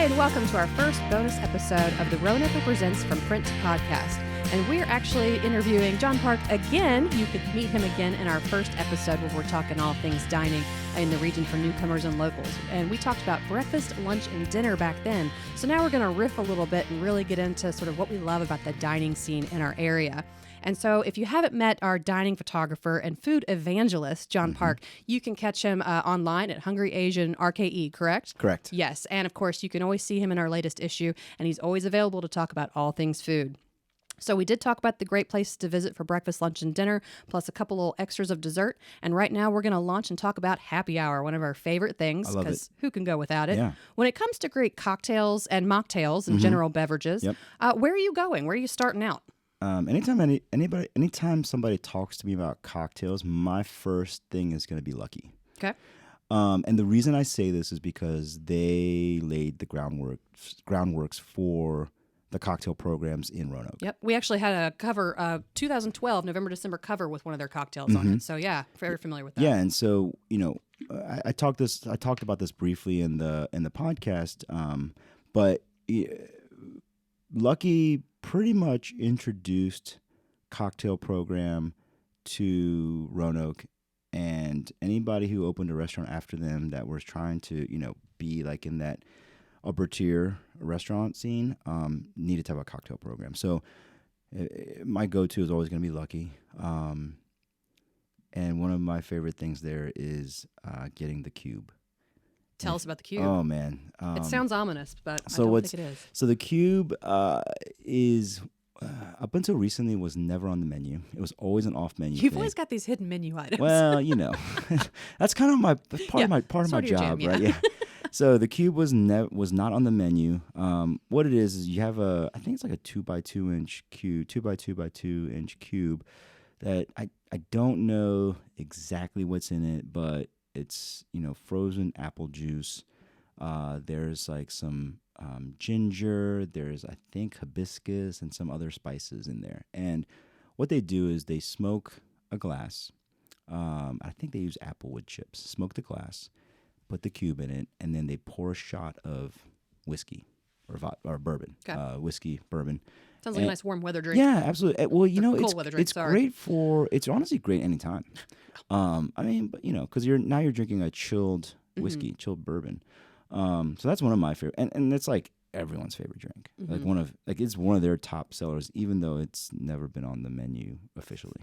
Hi, and welcome to our first bonus episode of the Roanoke Presents From Print podcast. And we're actually interviewing John Park again. You could meet him again in our first episode where we're talking all things dining in the region for newcomers and locals. And we talked about breakfast, lunch, and dinner back then. So now we're going to riff a little bit and really get into sort of what we love about the dining scene in our area. And so if you haven't met our dining photographer and food evangelist, John Park, you can catch him online at Hungry Asian RKE, correct? Correct. Yes. And of course, you can always see him in our latest issue, and he's always available to talk about all things food. So we did talk about the great places to visit for breakfast, lunch, and dinner, plus a couple little extras of dessert. And right now we're going to launch and talk about happy hour, one of our favorite things, because who can go without it? Yeah. When it comes to great cocktails and mocktails and general beverages, where are you going? Where are you starting out? Anytime somebody talks to me about cocktails, my first thing is going to be Lucky. Okay. And the reason I say this is because they laid the groundworks for the cocktail programs in Roanoke. Yep. We actually had a cover, 2012 November, December cover with one of their cocktails on it. So yeah, very familiar with that. Yeah, and so I talked about this briefly in the podcast, but Lucky pretty much introduced cocktail program to Roanoke, and anybody who opened a restaurant after them that was trying to be like in that upper tier restaurant scene needed to have a cocktail program. So my go-to is always going to be Lucky. And one of my favorite things there is getting the cube. Tell us about the cube. Oh, man. It sounds ominous, but I don't think it is. So the cube is, up until recently, was never on the menu. It was always an off-menu You've thing. always got these hidden menu items. Well, that's kind of part of my job, jam, right? Yeah. So the cube was not on the menu. What it is you have I think it's like a 2x2 inch cube, 2x2 inch cube that I don't know exactly what's in it, but it's frozen apple juice. There's like some ginger. There's I think hibiscus and some other spices in there. And what they do is they smoke a glass. I think they use applewood chips. Smoke the glass, put the cube in it, and then they pour a shot of whiskey or bourbon. Okay. Whiskey, bourbon. Sounds like a nice warm weather drink. Yeah, absolutely. Well, cold weather drink, it's great it's honestly great anytime. But because you're drinking a chilled whiskey, chilled bourbon. So that's one of my favorite, and it's like everyone's favorite drink. It's one of their top sellers, even though it's never been on the menu officially,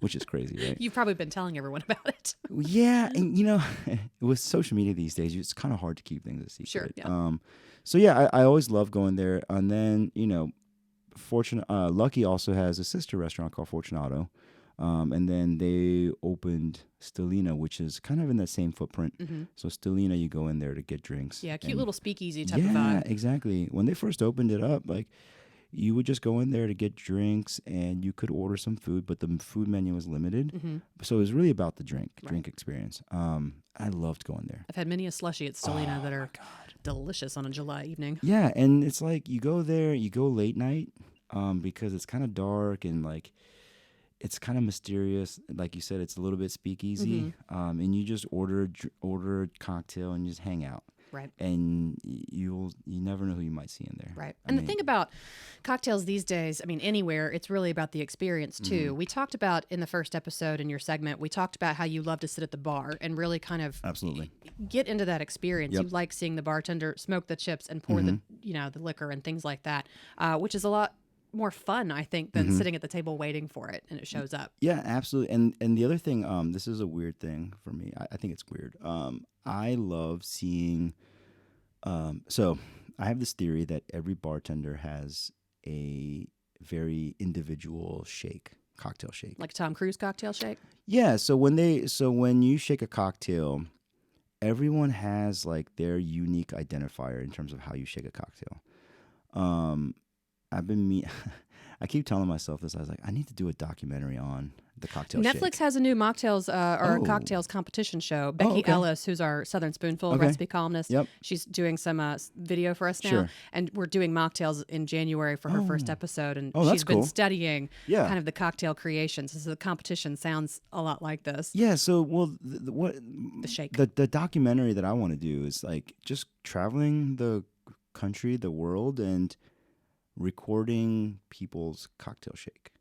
which is crazy, right? You've probably been telling everyone about it. Yeah, and with social media these days, it's kind of hard to keep things a secret. Sure. Yeah. So yeah, I always love going there, and then Lucky also has a sister restaurant called Fortunato. And then they opened Stellina, which is kind of in that same footprint. So Stellina, you go in there to get drinks. Yeah, cute little speakeasy type of vibe. Yeah, exactly. When they first opened it up, like you would just go in there to get drinks, and you could order some food, but the food menu was limited. So it was really about the drink experience. I loved going there. I've had many a slushie at Stellina that are delicious on a July evening. Yeah, and it's like you go there, you go late night because it's kind of dark and like it's kind of mysterious. Like you said, it's a little bit speakeasy. And you just order a cocktail and just hang out. Right. And you never know who you might see in there. Right. The thing about cocktails these days, anywhere, it's really about the experience too. We talked about in the first episode in your segment, we talked about how you love to sit at the bar and really kind of absolutely get into that experience. You like seeing the bartender smoke the chips and pour the liquor and things like that, which is a lot more fun, I think, than sitting at the table waiting for it and it shows up. Yeah, absolutely. And the other thing, this is a weird thing for me. I think it's weird. I love seeing. So I have this theory that every bartender has a very individual cocktail shake, like Tom Cruise cocktail shake. Yeah. So when you shake a cocktail, everyone has like their unique identifier in terms of how you shake a cocktail. I keep telling myself this. I was like, I need to do a documentary on the cocktail Netflix shake. has a new mocktails cocktails competition show. Becky Ellis, who's our Southern Spoonful recipe columnist, she's doing some video for us now. And we're doing mocktails in January for her first episode. And she's been studying kind of the cocktail creations. So the competition sounds a lot like this. Yeah, so, the shake. The documentary that I want to do is like just traveling the country, the world, and recording people's cocktail shake,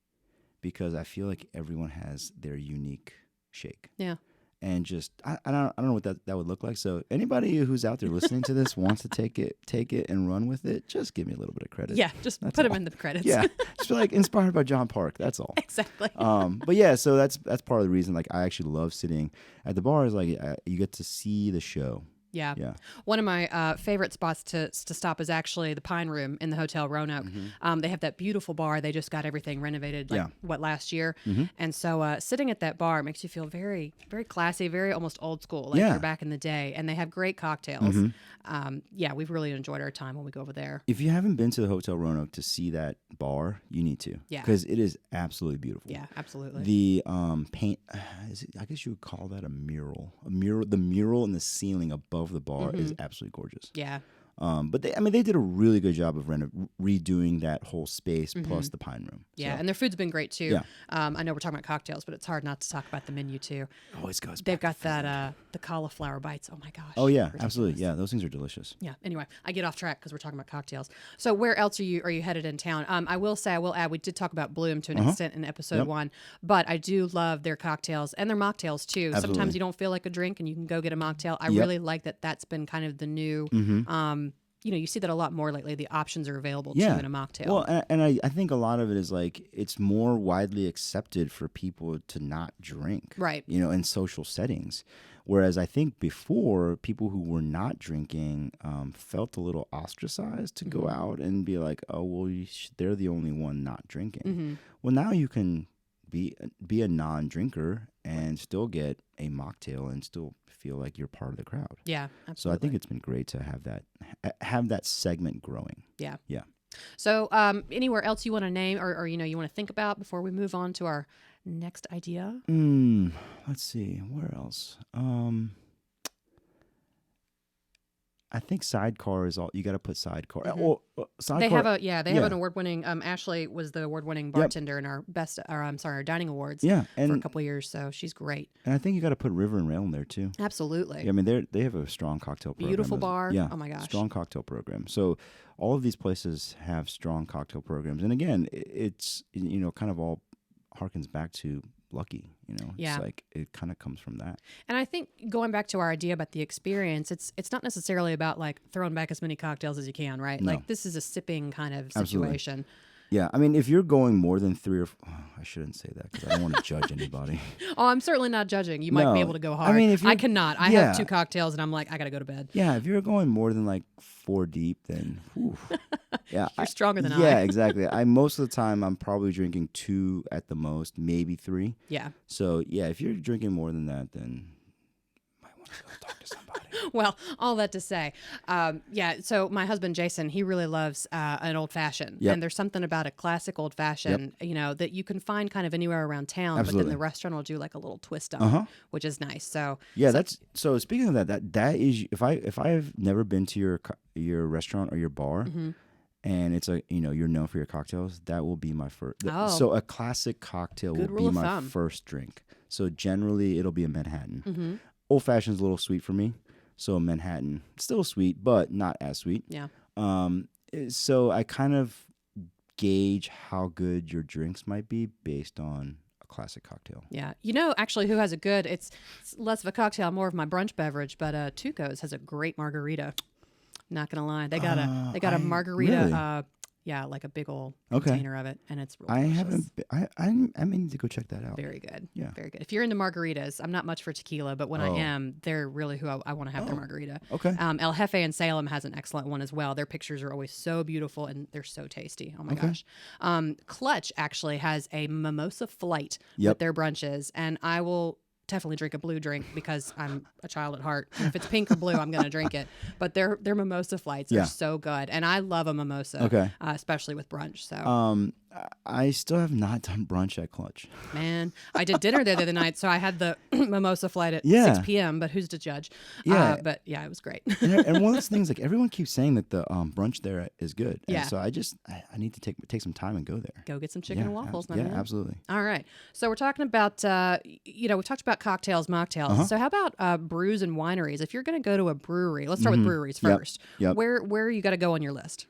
because I feel like everyone has their unique shake. Yeah. And just I don't know what that would look like. So anybody who's out there listening to this wants to take it and run with it, just give me a little bit of credit. Yeah, just That's put them all. in the credits. Yeah, just be like inspired by John Park. That's all. Exactly. But yeah, so that's part of the reason. Like I actually love sitting at the bar. Is like you get to see the show. Yeah. Yeah. One of my favorite spots to stop is actually the Pine Room in the Hotel Roanoke. They have that beautiful bar. They just got everything renovated last year. And so sitting at that bar makes you feel very, very classy, very almost old school, like you're back in the day. And they have great cocktails. We've really enjoyed our time when we go over there. If you haven't been to the Hotel Roanoke to see that bar, you need to. Yeah. Because it is absolutely beautiful. Yeah, absolutely. The paint, I guess you would call that a mural. The mural in the ceiling above the bar is absolutely gorgeous. Yeah. But they did a really good job of redoing that whole space plus the Pine Room. Yeah, So, and their food's been great too. Yeah. I know we're talking about cocktails, but it's hard not to talk about the menu too. always goes. They've back got to that the cauliflower bites. Oh my gosh. Oh yeah, Ridiculous. absolutely. Yeah, those things are delicious. Yeah. Anyway, I get off track because we're talking about cocktails. So where else are you headed in town? I will add we did talk about Bloom to an extent in episode 1, but I do love their cocktails and their mocktails too. Absolutely. Sometimes you don't feel like a drink and you can go get a mocktail. I Yep. really like that. That's been kind of the new. You see that a lot more lately. The options are available too in a mocktail. Well, and I think a lot of it is like it's more widely accepted for people to not drink, Right. In social settings. Whereas I think before, people who were not drinking felt a little ostracized to go out and be like, oh, well, they're the only one not drinking. Well, now you can be a non-drinker and still get a mocktail and still feel like you're part of the crowd. Yeah, absolutely. So I think it's been great to have that segment growing. Yeah. Yeah. So anywhere else you want to name or you want to think about before we move on to our next idea? Let's see. Where else? I think Sidecar is all you got to put Sidecar. Sidecar. They have an award-winning. Ashley was the award-winning bartender in our our dining awards. Yeah, and for a couple of years, so she's great. And I think you got to put River and Rail in there too. Absolutely. Yeah, I mean they have a strong cocktail program. Beautiful bar. Yeah. Oh my gosh. Strong cocktail program. So all of these places have strong cocktail programs, and again, it's kind of all harkens back to Lucky. Yeah. It's like it kind of comes from that. And I think going back to our idea about the experience, it's not necessarily about like throwing back as many cocktails as you can, right? No. Like this is a sipping kind of Absolutely. situation. Yeah, I mean, if you're going more than 3 or I shouldn't say that because I don't want to judge anybody. Oh, I'm certainly not judging. You might be able to go hard. I mean, if I cannot. I have 2 cocktails and I'm like, I got to go to bed. Yeah, if you're going more than like 4 deep, then yeah, you're stronger than I. Yeah, exactly. Most of the time I'm probably drinking 2 at the most, maybe 3. Yeah. So yeah, if you're drinking more than that, then you might want to go talk to somebody. Well, all that to say, so my husband, Jason, he really loves an old fashioned. Yep. And there's something about a classic old fashioned, that you can find kind of anywhere around town, Absolutely. but then the restaurant will do like a little twist on it, which is nice. So so speaking of that is if I've never been to your restaurant or your bar, and it's you're known for your cocktails, that will be my first. So a classic cocktail Good will rule be of my thumb. first drink. So generally it'll be a Manhattan. Old fashioned's a little sweet for me. So a Manhattan, still sweet, but not as sweet. Yeah. So I kind of gauge how good your drinks might be based on a classic cocktail. Yeah. Actually, who has a good, it's less of a cocktail, more of my brunch beverage, but Tuco's has a great margarita. Not going to lie. They got a margarita, really? like a big old Okay. container of it, and it's real I delicious. haven't. I may need to go check that out. Very good. Yeah. Very good. If you're into margaritas, I'm not much for tequila, but when I am, they're really who I want to have their margarita. Okay. El Jefe in Salem has an excellent one as well. Their pictures are always so beautiful and they're so tasty. Oh my gosh. Clutch actually has a mimosa flight with their brunches, and I will definitely drink a blue drink because I'm a child at heart. And if it's pink or blue, I'm going to drink it. But their mimosa flights are so good. And I love a mimosa, especially with brunch. So I still have not done brunch at Clutch. Man, I did dinner there the other night, so I had the mimosa flight at Yeah. 6 p.m., but who's to judge? Yeah. But yeah, it was great. And one of those things, like everyone keeps saying that the brunch there is good. Yeah. And so I need to take some time and go there. Go get some chicken and waffles, my man. Absolutely. All right. So we're talking about, we talked about cocktails, mocktails. Uh-huh. So how about brews and wineries? If you're going to go to a brewery, let's start with breweries first. Yep. Where you got to go on your list?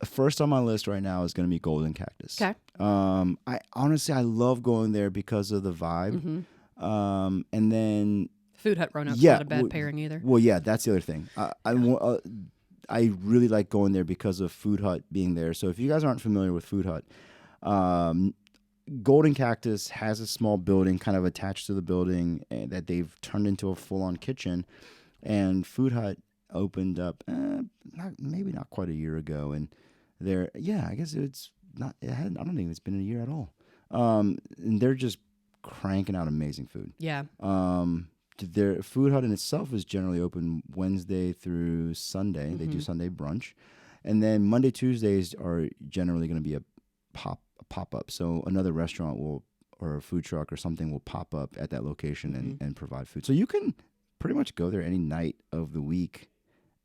First on my list right now is going to be Golden Cactus. Okay. I honestly love going there because of the vibe. And then Food Hut Roanoke's not a bad pairing either. Well, yeah, that's the other thing. I really like going there because of Food Hut being there. So if you guys aren't familiar with Food Hut, Golden Cactus has a small building kind of attached to the building that they've turned into a full-on kitchen. And Food Hut opened up maybe not quite a year ago, and I guess it's not. I don't think it's been a year at all. And they're just cranking out amazing food. Yeah. Their Food Hut in itself is generally open Wednesday through Sunday. Mm-hmm. They do Sunday brunch, and then Monday, Tuesdays are generally going to be a pop up. So another restaurant or a food truck or something will pop up at that location and provide food. So you can pretty much go there any night of the week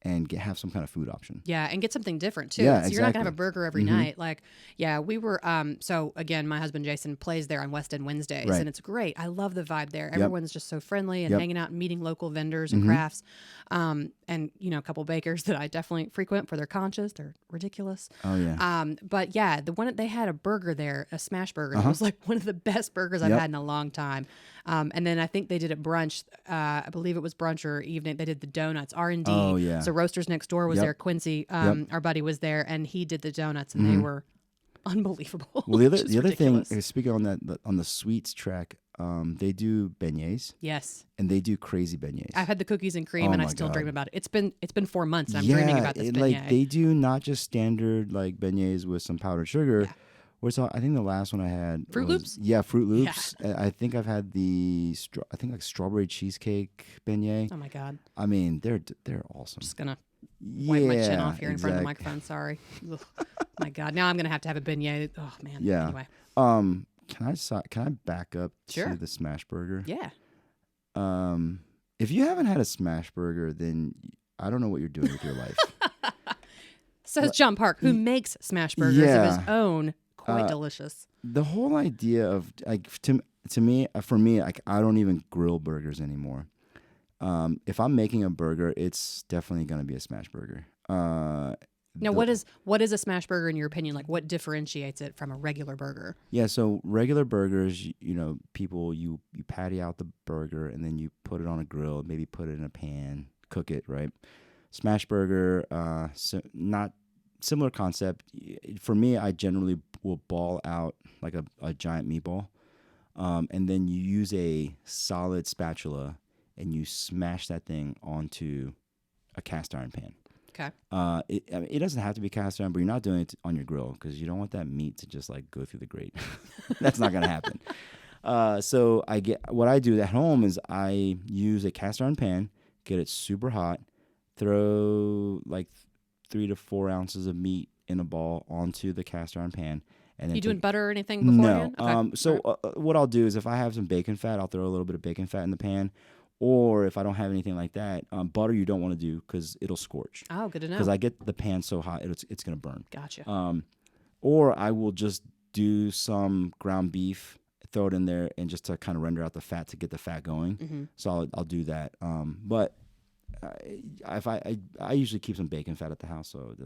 and have some kind of food option. Yeah, and get something different too. Yeah, So you're not gonna have a exactly. burger every night. Like, yeah, we were. So again, my husband Jason plays there on West End Wednesdays, Right. and it's great. I love the vibe there. Everyone's just so friendly and Yep. hanging out and meeting local vendors and crafts. And a couple bakers that I definitely frequent for their conchas. They're ridiculous. Oh yeah. But yeah, the one they had a burger there, a smash burger. It was like one of the best burgers I've Yep. had in a long time. And then I think they did it brunch. I believe it was brunch or evening. They did the donuts. R&D. Oh, yeah. So Roasters Next Door was Yep. there. Quincy, Yep. our buddy, was there, and he did the donuts, and they were unbelievable. Well, the which is other thing, ridiculous. speaking on that on the sweets track, they do beignets Yes, and they do crazy beignets. I've had the cookies and cream, Oh and I my still God. dream about it. It's been 4 months, and I'm dreaming about this beignet. Like they do not just standard like beignets with some powdered sugar. Yeah. I think the last one I had Fruit was- Loops? Yeah, Fruit Loops. I think I've had the like strawberry cheesecake beignet. Oh my God, I mean, they're awesome. just gonna wipe my chin off here in front of the exactly. microphone. Sorry. Ugh. My God, now I'm gonna have to have a beignet. Oh man. Yeah. Anyway. Can I back up Sure. to the smash burger? Yeah. If you haven't had a smash burger, then I don't know what you're doing with your life. Says John Park, who makes smash burgers of his Yeah. own. Quite delicious. The whole idea of like to me, for me, like I don't even grill burgers anymore. If I'm making a burger, it's definitely gonna be a smash burger. Now, what is a smash burger in your opinion? Like, what differentiates it from a regular burger? Yeah, so regular burgers, people you patty out the burger and then you put it on a grill, maybe put it in a pan, cook it, right? Smash burger, not similar concept. For me, I generally will ball out like a giant meatball, and then you use a solid spatula and you smash that thing onto a cast iron pan. Okay. It doesn't have to be cast iron, but you're not doing it on your grill because you don't want that meat to just like go through the grate. That's not gonna happen. So what I do at home is I use a cast iron pan, get it super hot, throw like 3 to 4 ounces of meat in a ball onto the cast iron pan, and then You doing butter or anything beforehand? no. Okay. So All right. what I'll do is if I have some bacon fat, I'll throw a little bit of bacon fat in the pan. Or if I don't have anything like that, butter you don't want to do because it'll scorch. Oh, good to know. Because I get the pan so hot, it's going to burn. Gotcha. Or I will just do some ground beef, throw it in there, and just to kind of render out the fat to get the fat going. Mm-hmm. So I'll do that. But if I usually keep some bacon fat at the house, so it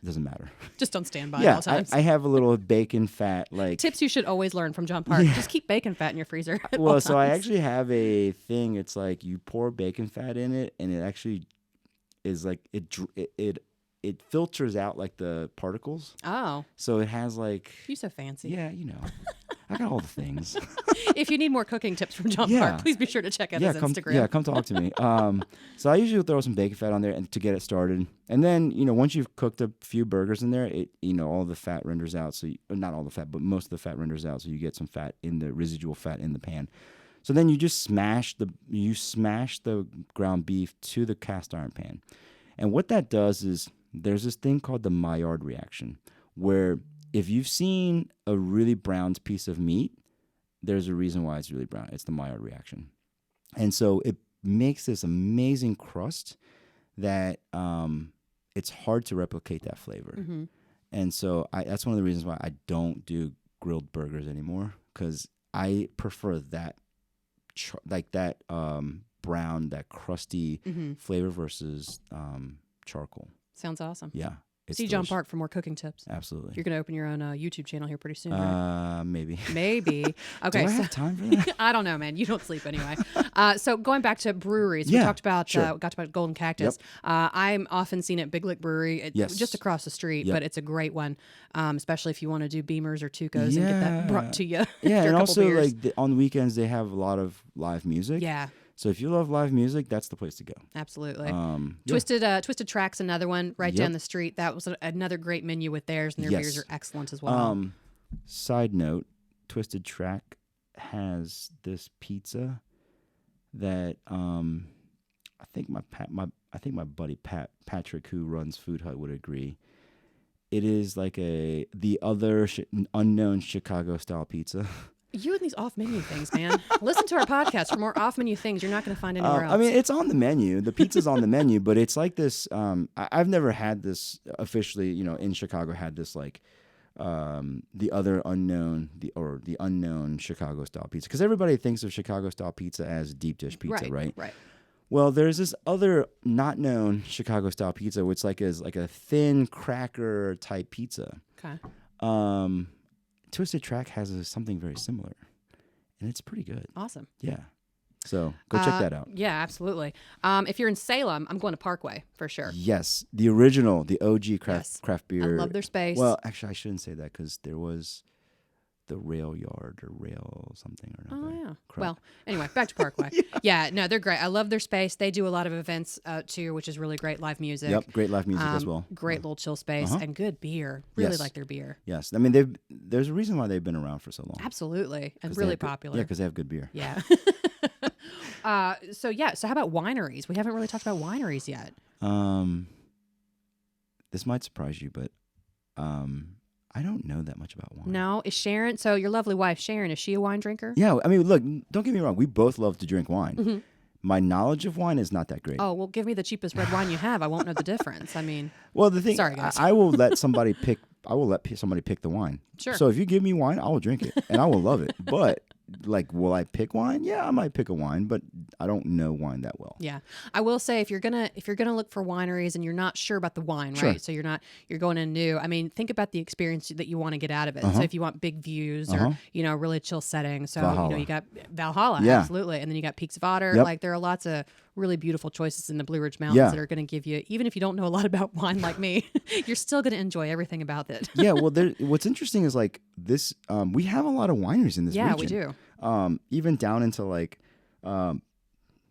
doesn't matter. Just on standby at Yeah, all times. I have a little bacon fat like. Tips you should always learn from John Park. Just keep bacon fat in your freezer. At all Well, so I times. actually have a thing. It's like you pour bacon fat in it, and it actually is like it filters out like the particles. Oh, So it has like you so fancy. yeah, I got all the things. If you need more cooking tips from John Yeah. Park, please be sure to check out his Instagram. come talk to me. So I usually throw some bacon fat on there and to get it started, and then once you've cooked a few burgers in there, all the fat renders out. So not all the fat, but most of the fat renders out. So you get some fat in the residual fat in the pan. So then you just smash the ground beef to the cast iron pan, and what that does is there's this thing called the Maillard reaction, where if you've seen a really brown piece of meat, there's a reason why it's really brown. It's the Maillard reaction. And so it makes this amazing crust that it's hard to replicate that flavor. Mm-hmm. And so that's one of the reasons why I don't do grilled burgers anymore, because I prefer that brown, that crusty flavor versus charcoal. Sounds awesome. Yeah. See John Park for more cooking tips. Absolutely. You're going to open your own YouTube channel here pretty soon, right? Maybe. Maybe. Okay. Do I have time for that? I don't know, man. You don't sleep anyway. So going back to breweries, Yeah, we talked about sure. Golden Cactus. I'm often seen at Big Lick Brewery, Yes. just across the street, Yep. but it's a great one, especially if you want to do Beamers or Tucos and get that brought to you. Yeah, after a and couple also beers. on weekends they have a lot of live music. Yeah. So if you love live music, that's the place to go. Absolutely. Yeah. Twisted Track's another one right Yep. down the street. That was another great menu with theirs, and their Yes. beers are excellent as well. Side note, Twisted Track has this pizza that I think my buddy Patrick, who runs Food Hut, would agree. It is like the other unknown Chicago style pizza. You and these off-menu things, man. Listen to our podcast for more off-menu things you're not going to find anywhere else. I mean, it's on the menu. The pizza's on the menu, but it's like this. I've never had this officially. In Chicago, had this like the unknown Chicago style pizza, because everybody thinks of Chicago style pizza as deep dish pizza, right? Right. Well, there's this other not known Chicago style pizza, which is like a thin cracker type pizza. Okay. Twisted Track has something very similar, and it's pretty good. Awesome. Yeah. So go check that out. Yeah, absolutely. If you're in Salem, I'm going to Parkway for sure. Yes, the original, the OG craft beer. I love their space. Well, actually, I shouldn't say that, because there was the Rail Yard or Rail something or another. Oh, yeah. Crap. Well, anyway, back to Parkway. Yeah, no, they're great. I love their space. They do a lot of events too, which is really great. Live music. Yep, great live music as well. Great little chill space and good beer. Really like their beer. Yes, I mean there's a reason why they've been around for so long. Absolutely, and really popular. Yeah, because they have good beer. Yeah. So how about wineries? We haven't really talked about wineries yet. This might surprise you, but I don't know that much about wine. No, is Sharon? So your lovely wife Sharon, is she a wine drinker? Yeah, I mean, look, don't get me wrong. We both love to drink wine. Mm-hmm. My knowledge of wine is not that great. Oh well, give me the cheapest red wine you have. I won't know the difference. I mean, well, the thing, sorry guys. I will let somebody pick. I will let somebody pick the wine. Sure. So if you give me wine, I will drink it and I will love it. But will I pick wine? Yeah, I might pick a wine, but I don't know wine that well. Yeah, I will say if you're gonna look for wineries and you're not sure about the wine, Sure. right? So you're going in new. I mean, think about the experience that you want to get out of it. So if you want big views or really chill settings, so Valhalla. you got Valhalla, Yeah. absolutely, and then you got Peaks of Otter. Yep. Like there are lots of really beautiful choices in the Blue Ridge Mountains that are going to give you, even if you don't know a lot about wine like me, you're still going to enjoy everything about it. Yeah, well, what's interesting is like this. We have a lot of wineries in this region. Yeah, we do. Even down into like the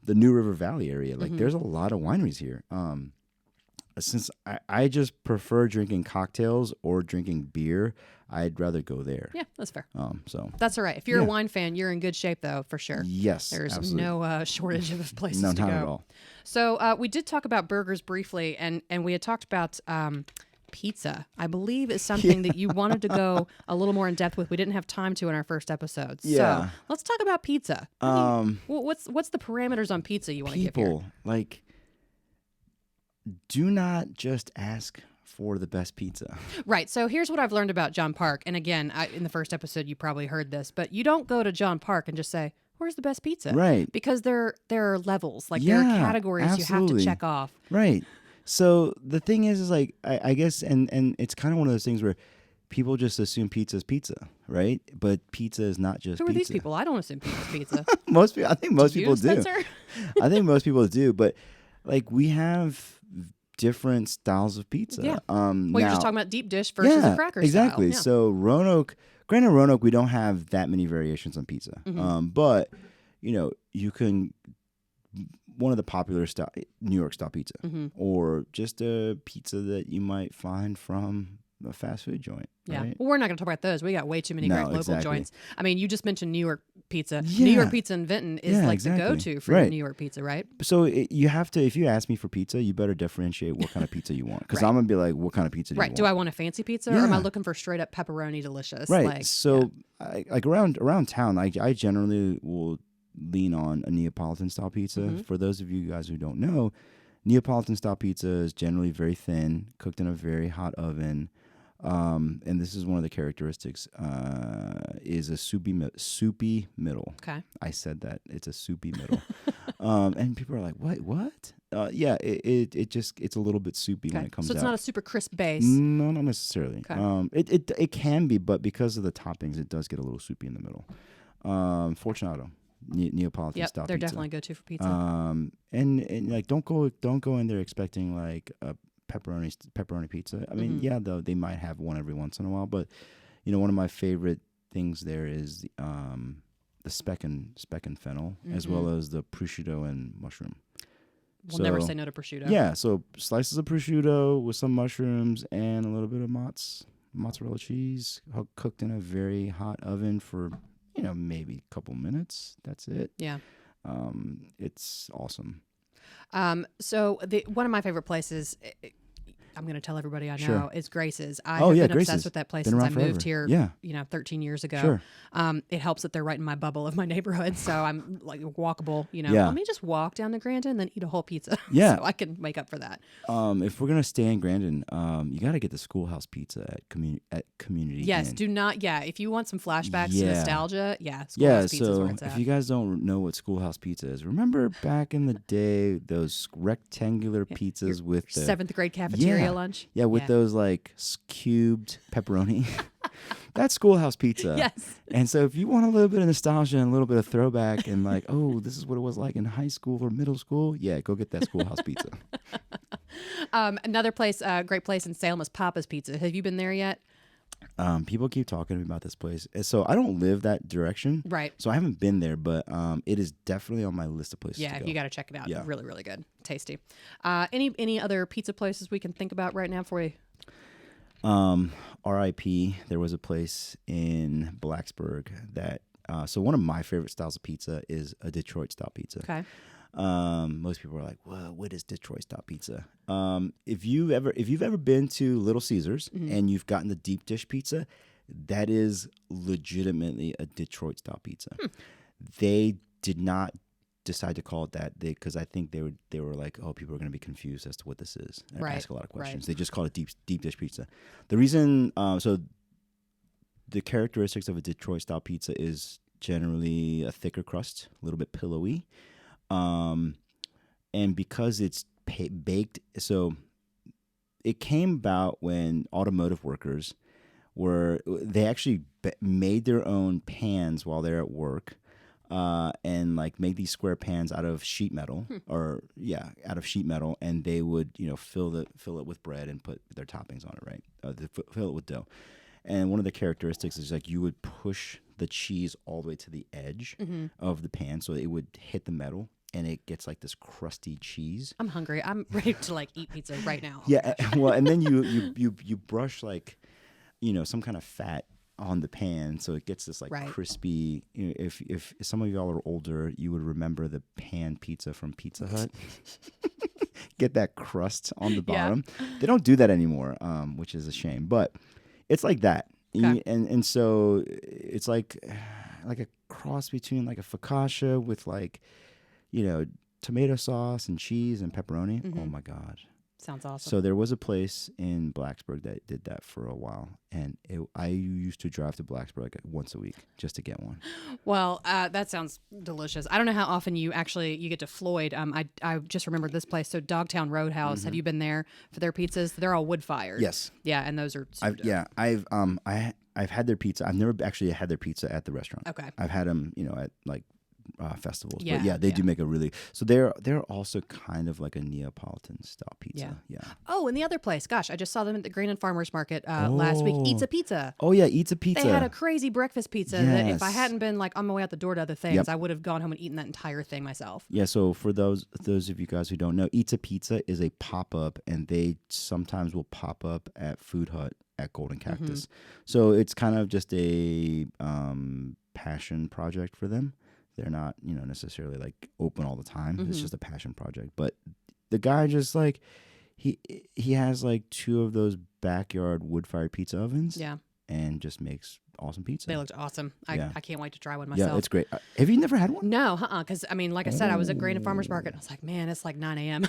New River Valley area. Like there's a lot of wineries here. Since I just prefer drinking cocktails or drinking beer, I'd rather go there. Yeah, that's fair. So That's all right. If you're a wine fan, you're in good shape though, for sure. yes, There's absolutely. no shortage of places No, to not go. at all. So we did talk about burgers briefly, and we had talked about pizza. I believe is something that you wanted to go a little more in depth with. We didn't have time to in our first episode. Yeah. So let's talk about pizza. What's the parameters on pizza you want to give here? People, like, do not just ask for the best pizza. Right. So here's what I've learned about John Park. And again, in the first episode, you probably heard this, but you don't go to John Park and just say, where's the best pizza? Right. Because there are levels. Like there are categories you have to absolutely. check off. Right. So the thing is like, I guess, and it's kind of one of those things where people just assume pizza is pizza, right? But pizza is not just Who pizza. are these people? I don't assume pizza's pizza. Most people, I think most people do. Spencer? I think most people do, but like we have different styles of pizza. Yeah. Well, Well, you're just talking about deep dish versus a cracker exactly. style. Yeah. So Roanoke, we don't have that many variations on pizza. But you can, one of the popular style, New York style pizza, or just a pizza that you might find from a fast food joint. Yeah. Right? Well, we're not going to talk about those. We got way too many great local exactly. joints. I mean, you just mentioned New York pizza. Yeah. New York pizza in Vinton is Yeah, like exactly. the go-to for Right. New York pizza, right? So you have to, if you ask me for pizza, you better differentiate what kind of pizza you want. Because Right. I'm going to be like, what kind of pizza do you Right. want? Do I want a fancy pizza or am I Yeah. looking for straight up pepperoni delicious? Right. Like, So like around town, I generally will lean on a Neapolitan style pizza. For those of you guys who don't know, Neapolitan style pizza is generally very thin, cooked in a very hot oven. And this is one of the characteristics, is a soupy middle. Okay. I said that. It's a soupy middle. And people are like, what? Yeah, it's a little bit soupy when it comes out. So it's not a super crisp base. No, not necessarily. Okay. It can be, but because of the toppings, it does get a little soupy in the middle. Fortunato. Neapolitan style they're pizza. definitely go to for pizza. And like don't go in there expecting like a pepperoni pizza. I mean, yeah, though they might have one every once in a while, but one of my favorite things there is the speck and fennel, as well as the prosciutto and mushroom. We'll never say no to prosciutto. Yeah, so slices of prosciutto with some mushrooms and a little bit of mozzarella cheese, cooked in a very hot oven for maybe a couple minutes. That's it. Yeah. It's awesome. So one of my favorite places, I'm going to tell everybody I know, Sure. is Grace's. I have been Grace's. obsessed with that place Been since I around moved forever. here, Yeah. 13 years ago. Sure. It helps that they're right in my bubble of my neighborhood, so I'm like walkable, Yeah. Let me just walk down to Grandin and then eat a whole pizza. Yeah. So I can make up for that. If we're going to stay in Grandin, you got to get the Schoolhouse Pizza at Community Yes, Inn. do not. Yeah, if you want some flashbacks to Yeah. nostalgia, Schoolhouse Yeah, Pizza is so where it's at. if you guys don't know what Schoolhouse Pizza is, remember back in the day, those rectangular pizzas with the... 7th grade cafeteria Yeah. lunch. Yeah, with those like cubed pepperoni. That's Schoolhouse Pizza. Yes. And so if you want a little bit of nostalgia and a little bit of throwback and like, oh, this is what it was like in high school or middle school, yeah, go get that Schoolhouse Pizza. Another place, great place in Salem is Papa's Pizza. Have you been there yet? People keep talking to me about this place. And so I don't live that direction. Right. So I haven't been there, but it is definitely on my list of places to go. You got to check it out. Yeah. Really, really good. Tasty. Any other pizza places we can think about right now for you? R.I.P. There was a place in Blacksburg that, so one of my favorite styles of pizza is a Detroit style pizza. Okay. Most people are like, "Well, what is Detroit style pizza?" If you've ever been to Little Caesars and you've gotten the deep dish pizza, that is legitimately a Detroit style pizza. They did not decide to call it that because I think they were like, "Oh, people are going to be confused as to what this is." And Right, ask a lot of questions. right. They just called it deep dish pizza. The reason, so the characteristics of a Detroit style pizza is generally a thicker crust, a little bit pillowy. And because it's baked, so it came about when automotive workers they actually made their own pans while they're at work, and like make these square pans out of sheet metal, out of sheet metal, and they would fill it with bread and put their toppings on it, right? Fill it with dough. And one of the characteristics is like you would push the cheese all the way to the edge of the pan, so it would hit the metal. And it gets like this crusty cheese. I'm hungry. I'm ready to like eat pizza right now. Yeah, well, and then you brush like, some kind of fat on the pan, so it gets this like crispy. If some of y'all are older, you would remember the pan pizza from Pizza Hut. Get that crust on the bottom. Yeah. They don't do that anymore, which is a shame. But it's like that, Okay. and so it's like a cross between like a focaccia with like, tomato sauce and cheese and pepperoni. Oh my God. Sounds awesome. So there was a place in Blacksburg that did that for a while. And I used to drive to Blacksburg once a week just to get one. Well, that sounds delicious. I don't know how often you get to Floyd. I just remembered this place. So Dogtown Roadhouse. Have you been there for their pizzas? They're all wood fired. Yes. Yeah, and those are super dope. Yeah, I've had their pizza. I've never actually had their pizza at the restaurant. Okay. I've had them, at like festivals. Yeah, but yeah, they yeah. do make a really. So they're also kind of like a Neapolitan style pizza. Yeah. Oh, and the other place, gosh, I just saw them at the Green and Farmers Market last week. Eats a Pizza. Oh yeah, Eats a Pizza. They had a crazy breakfast pizza that if I Yes. hadn't been like on my way out the door to other things, Yep. I would have gone home and eaten that entire thing myself. Yeah, so for those of you guys who don't know, Eats a Pizza is a pop-up, and they sometimes will pop up at Food Hut at Golden Cactus. So it's kind of just a passion project for them. They're not, necessarily like open all the time. It's just a passion project. But the guy just like he has like 2 of those backyard wood-fired pizza ovens. Yeah. And just makes awesome pizza. They looked awesome. I can't wait to try one Yeah, myself. it's great. Have you never had one? No, because I mean, like I said, I was at Grain and Farmers Market. And I was like, man, it's like 9 a.m.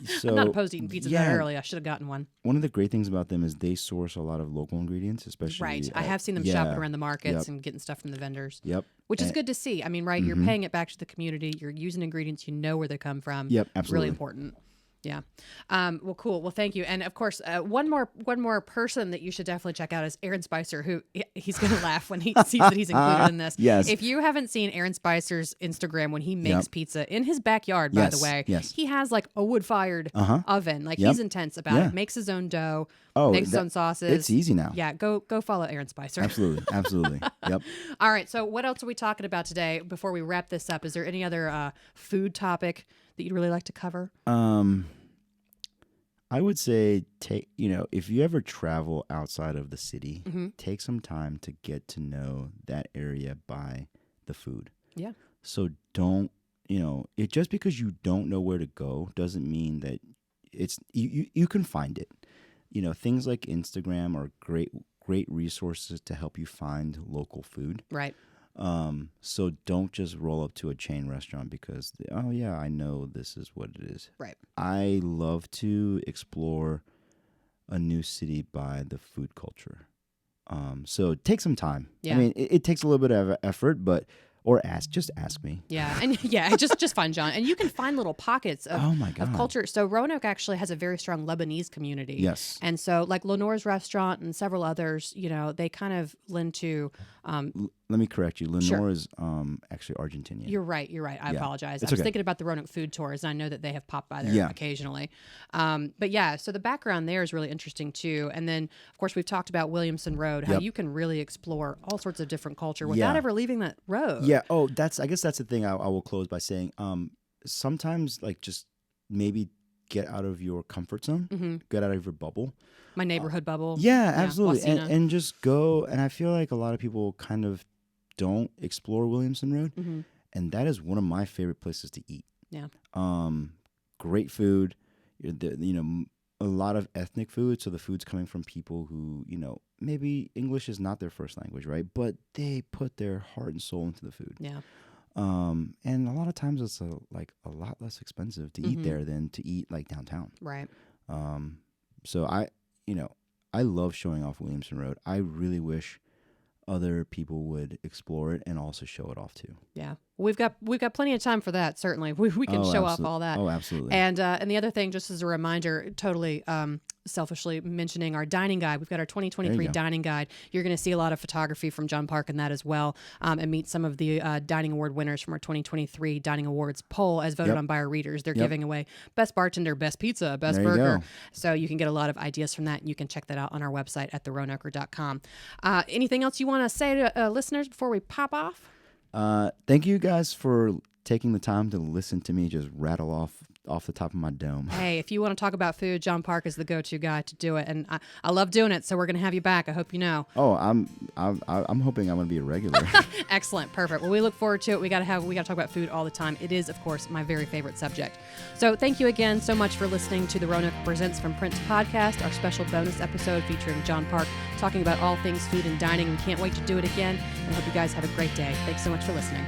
So, I'm not opposed to eating pizza that early. I should have gotten one. One of the great things about them is they source a lot of local ingredients, especially. Right. I have seen them shopping around the markets and getting stuff from the vendors. Yep. Which is good to see. I mean, right, you're paying it back to the community. You're using ingredients. You know where they come from. Yep, absolutely. Really important. Yeah. Well, cool. Well, thank you. And of course, one more person that you should definitely check out is Aaron Spicer, who he's going to laugh when he sees that he's included in this. Yes. If you haven't seen Aaron Spicer's Instagram when he makes pizza in his backyard, by the way, he has like a wood-fired oven. Like he's intense about it. Makes his own dough. Makes his own sauces. It's easy now. Yeah. Go follow Aaron Spicer. Absolutely. Yep. All right. So what else are we talking about today before we wrap this up? Is there any other food topic that you'd really like to cover? I would say if you ever travel outside of the city, take some time to get to know that area by the food. Yeah. So don't, just because you don't know where to go doesn't mean that it's you can find it. Things like Instagram are great resources to help you find local food. Right. So don't just roll up to a chain restaurant because, I know this is what it is. Right. I love to explore a new city by the food culture. So take some time. Yeah. I mean, it takes a little bit of effort, just ask me. Yeah. And just find John. And you can find little pockets of culture. So Roanoke actually has a very strong Lebanese community. Yes. And so like Lenore's restaurant and several others, they kind of lend to let me correct you. Lenore is actually Argentinian. You're right. I apologize. I was thinking about the Roanoke food tours, and I know that they have popped by there occasionally. But yeah, so the background there is really interesting too. And then, of course, we've talked about Williamson Road, how you can really explore all sorts of different culture without ever leaving that road. Yeah. Oh, I guess that's the thing I will close by saying. Sometimes, like, just maybe get out of your comfort zone, get out of your bubble. My neighborhood bubble. Yeah, absolutely. And just go. And I feel like a lot of people kind of don't explore Williamson Road. And that is one of my favorite places to eat. Yeah. Great food. A lot of ethnic food. So the food's coming from people who, maybe English is not their first language, right? But they put their heart and soul into the food. Yeah. And a lot of times it's a lot less expensive to eat there than to eat like downtown. Right. So I love showing off Williamson Road. I really wish other people would explore it and also show it off too. Yeah. We've got plenty of time for that. Certainly, we can show off all that. Oh, absolutely. And the other thing, just as a reminder, totally selfishly mentioning our dining guide. We've got our 2023 dining guide. You're going to see a lot of photography from John Park in that as well, and meet some of the dining award winners from our 2023 Dining Awards poll as voted on by our readers. They're giving away best bartender, best pizza, best burger. So you can get a lot of ideas from that. And you can check that out on our website at theroanoker.com. Anything else you want to say to listeners before we pop off? Thank you guys for taking the time to listen to me just rattle off the top of my dome. Hey, if you want to talk about food, John Park is the go-to guy to do it, and I love doing it. So we're going to have you back. I hope you know. Oh, I'm hoping I'm going to be a regular. Excellent, perfect. Well, we look forward to it. We got to talk about food all the time. It is, of course, my very favorite subject. So thank you again so much for listening to the Roanoke Presents from Print podcast, our special bonus episode featuring John Park talking about all things food and dining. We can't wait to do it again, and hope you guys have a great day. Thanks so much for listening.